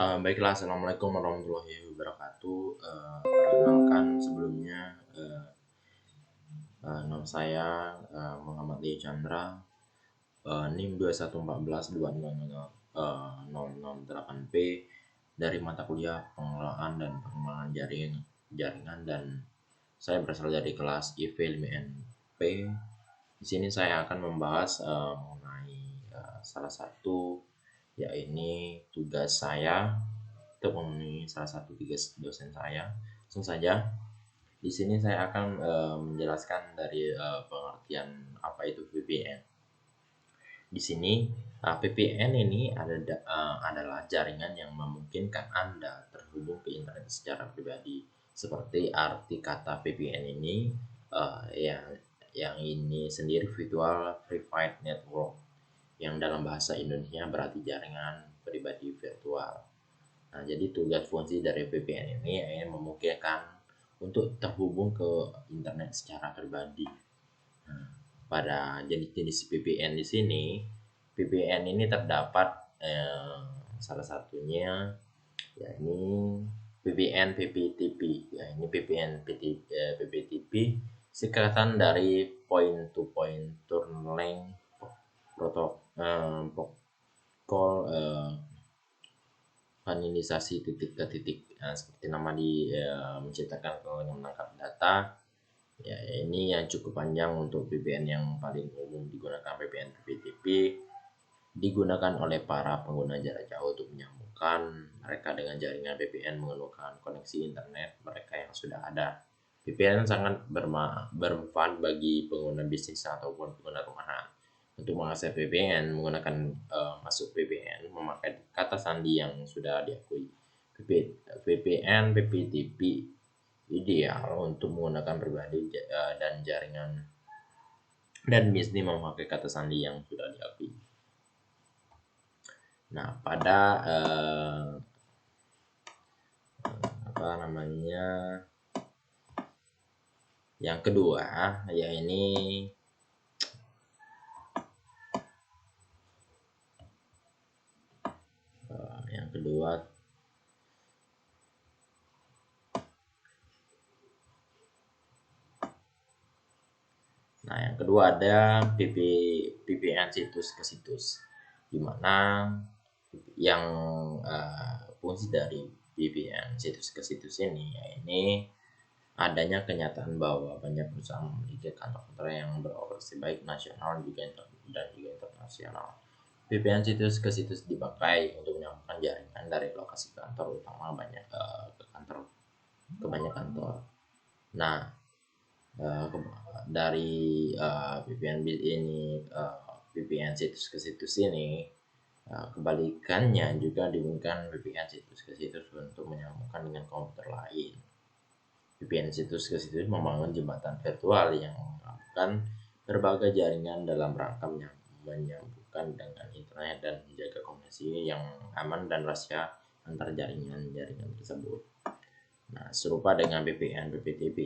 Baiklah, assalamualaikum warahmatullahi wabarakatuh. Perkenalkan sebelumnya, nama saya Muhammad Lee Chandra, NIM 2114200008P dari mata kuliah pengelolaan dan pengembangan jaringan, dan saya berasal dari kelas IV 5NP. Di sini saya akan membahas mengenai salah satu, yaitu tugas saya untuk memenuhi salah satu tugas dosen saya. Langsung saja, di sini saya akan menjelaskan dari pengertian apa itu VPN. Di sini VPN ini adalah jaringan yang memungkinkan Anda terhubung ke internet secara pribadi. Seperti arti kata VPN ini, yang ini sendiri virtual private network, yang dalam bahasa Indonesia berarti jaringan pribadi virtual. Nah, jadi tugas fungsi dari VPN ini memungkinkan untuk terhubung ke internet secara pribadi. Nah, pada jenis-jenis VPN di sini, VPN ini terdapat salah satunya yakni VPN PPTP. Ya, ini VPN PPTP singkatan dari point to point tunneling protokol panelisasi titik ke titik. Nah, seperti nama menciptakan dengan menangkap data. Ya, ini yang cukup panjang untuk VPN. Yang paling umum digunakan VPN PPTP, digunakan oleh para pengguna jarak jauh untuk menyambungkan mereka dengan jaringan VPN menggunakan koneksi internet mereka yang sudah ada. VPN sangat bermanfaat bagi pengguna bisnis ataupun pengguna rumahan. Untuk mengakses VPN menggunakan masuk VPN memakai kata sandi yang sudah diakui. VPN PPTP ideal untuk menggunakan pribadi dan jaringan, dan bisnis memakai kata sandi yang sudah diakui. Nah, pada yang kedua, yaitu yang kedua ada VPN situs ke situs, di mana yang fungsi dari VPN situs ke situs ini yaitu adanya kenyataan bahwa banyak perusahaan memiliki kantor-kantor yang beroperasi baik nasional dan juga internasional. VPN situs ke situs dipakai untuk menyambungkan jaringan dari lokasi kantor utama ke banyak kantor. Nah, dari VPN situs ke situs ini, kebalikannya juga digunakan VPN situs ke situs untuk menyambungkan dengan komputer lain. VPN situs ke situs membangun jembatan virtual yang menggunakan berbagai jaringan dalam rangka menyambungkan dengan internet dan menjaga komunikasi yang aman dan rahasia antar jaringan tersebut. Nah, serupa dengan VPN PPTP,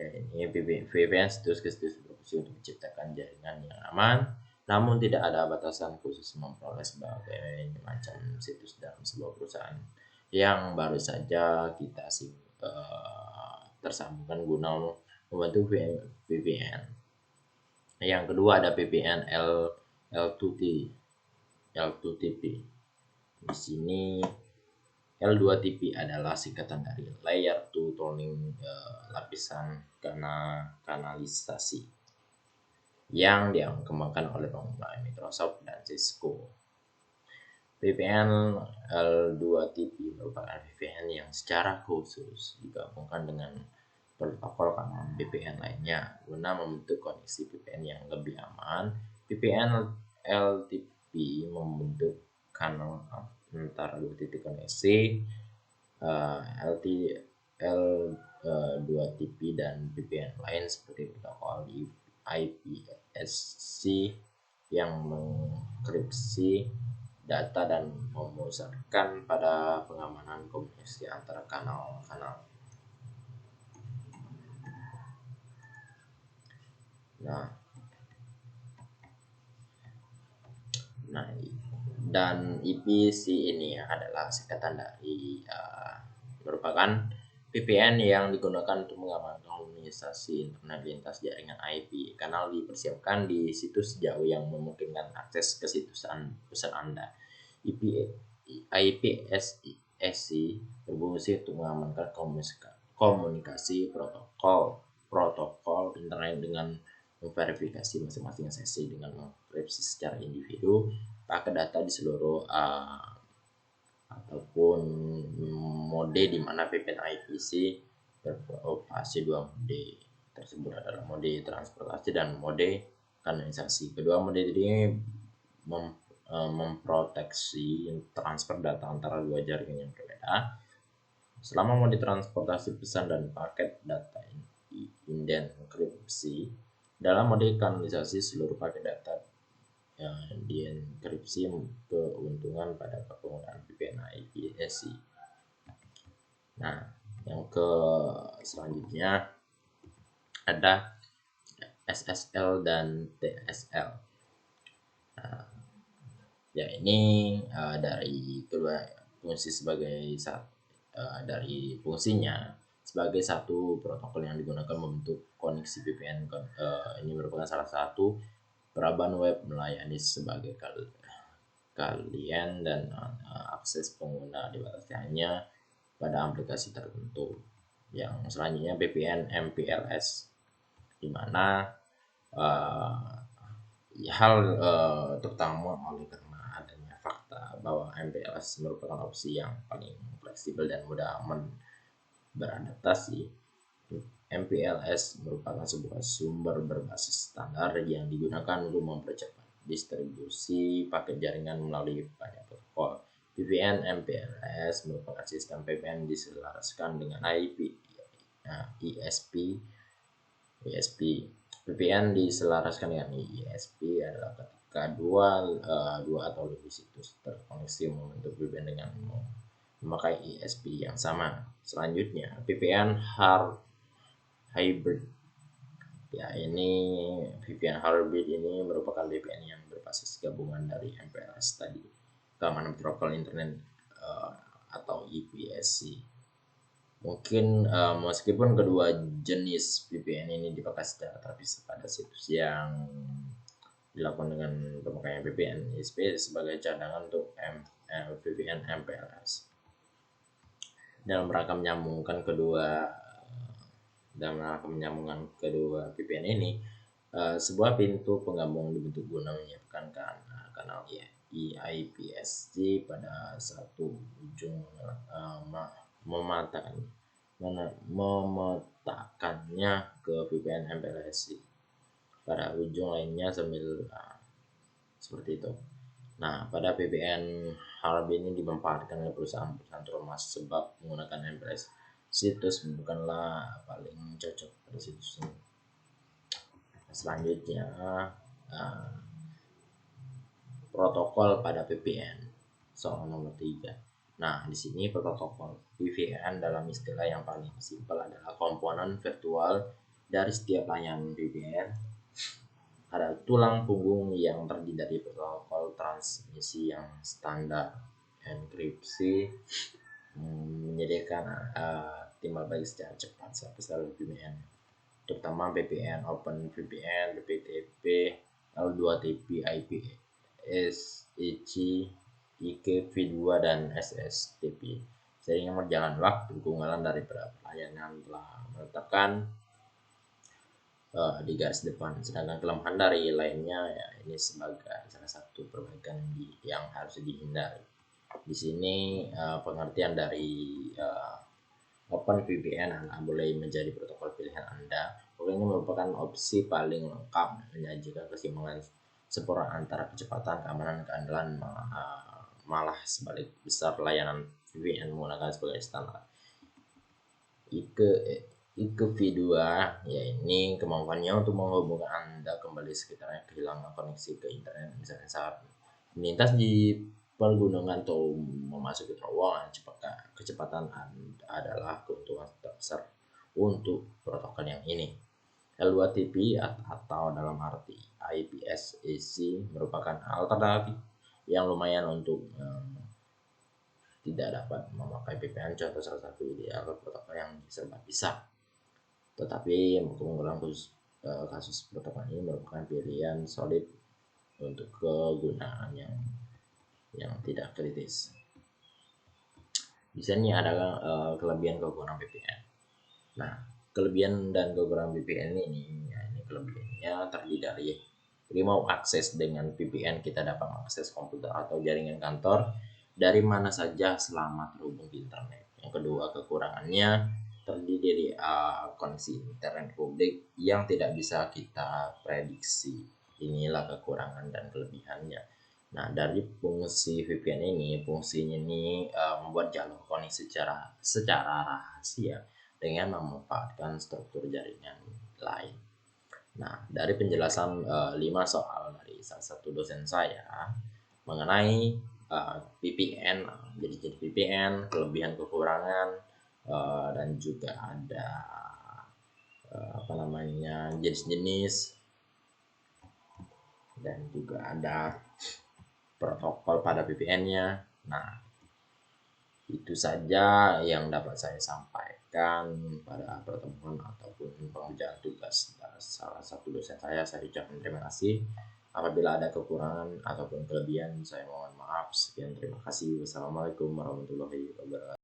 ini VPN situs ke situs berfungsi untuk menciptakan jaringan yang aman, namun tidak ada batasan khusus memperoleh sebagai macam situs dalam sebuah perusahaan yang baru saja kita tersambungkan guna membantu VPN. Yang kedua ada VPN L2TP. Di sini L2TP adalah singkatan dari Layer 2 Tunneling, lapisan kanalisasi yang dikembangkan oleh pengguna Microsoft dan Cisco. VPN L2TP merupakan VPN yang secara khusus digabungkan dengan protokol keamanan VPN lainnya guna membentuk koneksi VPN yang lebih aman. VPN LTP membentuk kanal antara dua titik koneksi L2TP dan VPN lain seperti protokol IPSC yang mengenkripsi data dan memusatkan pada pengamanan komunikasi antara kanal-kanal. Nah, Dan IPC ini adalah singkatan dari merupakan VPN yang digunakan untuk mengamankan komunikasi internet lintas jaringan IP. Kanal dipersiapkan di situs jauh yang memungkinkan akses ke situs pusat Anda. IPsec berfungsi untuk mengamankan komunikasi protokol internet dengan memverifikasi masing-masing sesi dengan mengenkripsi secara individu pakai data di seluruh ataupun mode di mana VPN IPC beroperasi dua mode tersebut adalah mode transportasi dan mode kanalisasi. Kedua mode ini memproteksi transfer data antara dua jaringan yang berbeda. Selama mode transportasi pesan dan paket data dienkripsi, dalam mode kanalisasi seluruh paket data dienkripsi. Keuntungan pada penggunaan VPN IPsec. Nah, yang selanjutnya ada SSL dan TSL. Nah, ya ini dari kedua fungsi dari fungsinya sebagai satu protokol yang digunakan membentuk koneksi VPN. Ini merupakan salah satu perabot web melayani sebagai kalian dan akses pengguna dibatasi hanya pada aplikasi tertentu. Yang selanjutnya VPN MPLS, di mana terutama oleh karena adanya fakta bahwa MPLS merupakan opsi yang paling fleksibel dan mudah beradaptasi. MPLS merupakan sebuah sumber berbasis standar yang digunakan untuk mempercepat distribusi paket jaringan melalui banyak protokol. VPN MPLS merupakan sistem VPN diselaraskan dengan ISP. VPN diselaraskan dengan ISP adalah ketika dua atau lebih situs terkoneksi membentuk VPN dengan memakai ISP yang sama. Selanjutnya VPN hybrid. Ya, ini VPN hybrid ini merupakan VPN yang berbasis gabungan dari MPLS tadi, keamanan protokol internet atau IPsec. Mungkin meskipun kedua jenis VPN ini dipakai secara terpisah pada situs yang dilakukan dengan pemakaian VPN ISP sebagai cadangan untuk VPN MPLS. Dalam rangka menyambungkan kedua VPN ini, sebuah pintu penggabung dibentuk guna menyiapkan kanal IPsec pada satu ujung, memetakannya ke VPN MPLS pada ujung lainnya sambil seperti itu. Nah, pada VPN hybrid ini dimanfaatkan oleh perusahaan-perusahaan termas sebab menggunakan MPLS situs bukanlah paling cocok pada situs ini. Selanjutnya protokol pada VPN, soal nomor 3. Nah, di sini protokol VPN dalam istilah yang paling simpel adalah komponen virtual dari setiap layanan VPN. Ada tulang punggung yang terdiri dari protokol transmisi yang standar, enkripsi, menyediakan timbal balik secara cepat sebesar VPN, terutama VPN, OpenVPN, BPTP, L2TP, IPsec, IKv2 dan SSTP. Seiring berjalan waktu, keunggulan dari beberapa layanan telah meletakkan di garis depan, sedangkan kelemahan dari lainnya ya ini sebagai salah satu perbaikan yang harus dihindari. Di sini pengertian dari OpenVPN adalah boleh menjadi protokol pilihan Anda. Ini merupakan opsi paling lengkap, menyajikan keseimbangan sempurna antara kecepatan, keamanan, keandalan, malah sebalik besar layanan VPN menggunakan sebagai standar. IKv2 ya ini kemampuannya untuk menghubungkan Anda kembali sekitarnya kehilangan koneksi ke internet, misalnya saat melintas di pergunungan atau memasuki terowongan. Kecepatan adalah keuntungan terbesar untuk protokol yang ini. L2TP atau dalam arti IPsec merupakan alternatif yang lumayan untuk tidak dapat memakai VPN. Contoh salah satu ideal protokol yang serba bisa. Tetapi keunggulan khusus kasus protokol ini merupakan pilihan solid untuk kegunaan yang tidak kritis. Di sini ada kelebihan kekurangan VPN. Nah, kelebihan dan kekurangan VPN ini, ya ini kelebihannya terdiri dari remote akses. Dengan VPN kita dapat mengakses komputer atau jaringan kantor dari mana saja selama terhubung di internet. Yang kedua, kekurangannya terdiri dari koneksi internet publik yang tidak bisa kita prediksi. Inilah kekurangan dan kelebihannya. Nah, dari fungsi VPN ini, fungsinya ini membuat jalur koneksi secara rahasia dengan memanfaatkan struktur jaringan lain. Nah, dari penjelasan 5 soal dari salah satu dosen saya mengenai VPN, jadi VPN, kelebihan kekurangan, dan juga ada jenis-jenis, dan juga ada protokol pada VPN-nya. Nah, itu saja yang dapat saya sampaikan pada pertemuan ataupun pengerjaan tugas salah satu dosen saya. Saya ucapkan terima kasih. Apabila ada kekurangan ataupun kelebihan, saya mohon maaf. Sekian, terima kasih. Wassalamualaikum warahmatullahi wabarakatuh.